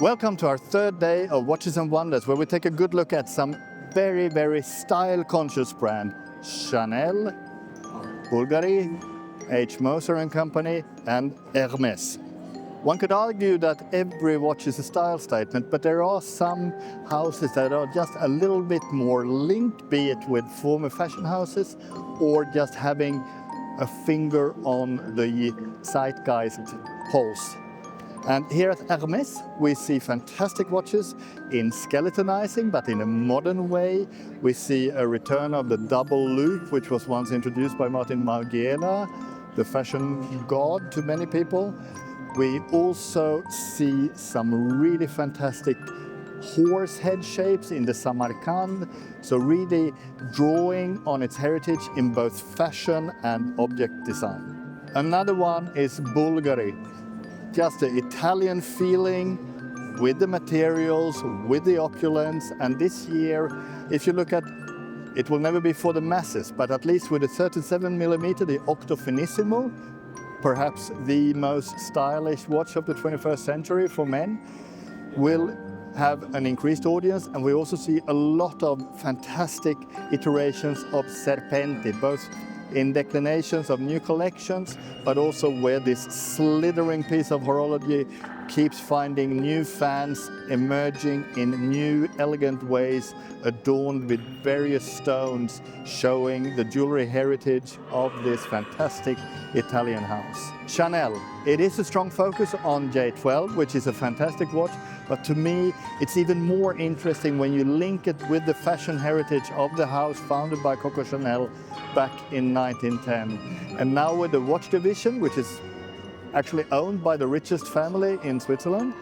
Welcome to our third day of Watches and Wonders, where we take a good look at some very style-conscious brand. Chanel, Bvlgari, Moser & Company, and Hermès. One could argue that every watch is a style statement, but there are some houses that are just a little bit more linked, be it with former fashion houses or just having a finger on the zeitgeist pulse. And here at Hermès, we see fantastic watches in skeletonizing, but in a modern way. We see a return of the double loop, which was once introduced by Martin Margiela, the fashion god to many people. We also see some really fantastic horse head shapes in the Samarkand, so really drawing on its heritage in both fashion and object design. Another one is Bvlgari. Just the Italian feeling with the materials, with the opulence. And this year, if you look at, it will never be for the masses, but at least with the 37mm, the Octo Finissimo, perhaps the most stylish watch of the 21st century for men, will have an increased audience. And we also see a lot of fantastic iterations of Serpenti, both in declinations of new collections, but also where this slithering piece of horology keeps finding new fans emerging in new elegant ways, adorned with various stones, showing the jewelry heritage of this fantastic Italian house. Chanel. It is a strong focus on J12, which is a fantastic watch, but to me it's even more interesting when you link it with the fashion heritage of the house founded by Coco Chanel back in 1910. And now with the watch division, which is actually owned by the richest family in Switzerland,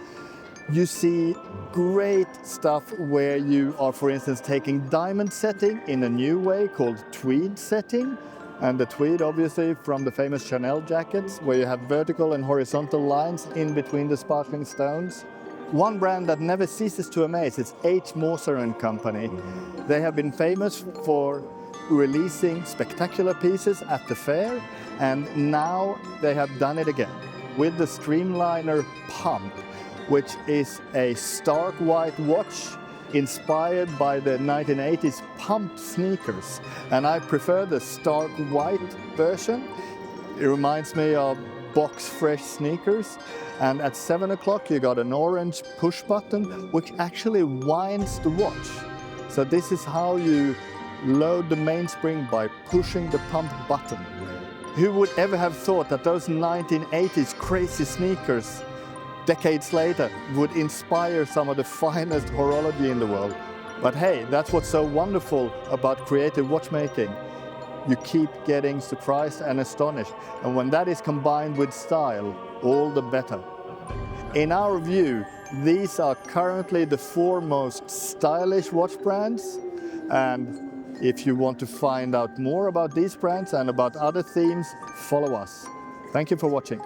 you see great stuff where you are, for instance, taking diamond setting in a new way called tweed setting. And the tweed, obviously, from the famous Chanel jackets, where you have vertical and horizontal lines in between the sparkling stones. One brand that never ceases to amaze is Moser & Company. They have been famous for releasing spectacular pieces at the fair, and now they have done it again with the Streamliner Pump, which is a stark white watch inspired by the 1980s pump sneakers. And I prefer the stark white version. It reminds me of box fresh sneakers. And at 7 o'clock you got an orange push button which actually winds the watch. So this is how you load the mainspring, by pushing the pump button. Who would ever have thought that those 1980s crazy sneakers decades later would inspire some of the finest horology in the world? But hey, that's what's so wonderful about creative watchmaking. You keep getting surprised and astonished. And when that is combined with style, all the better. In our view, these are currently the four most stylish watch brands. And if you want to find out more about these brands and about other themes, follow us. Thank you for watching.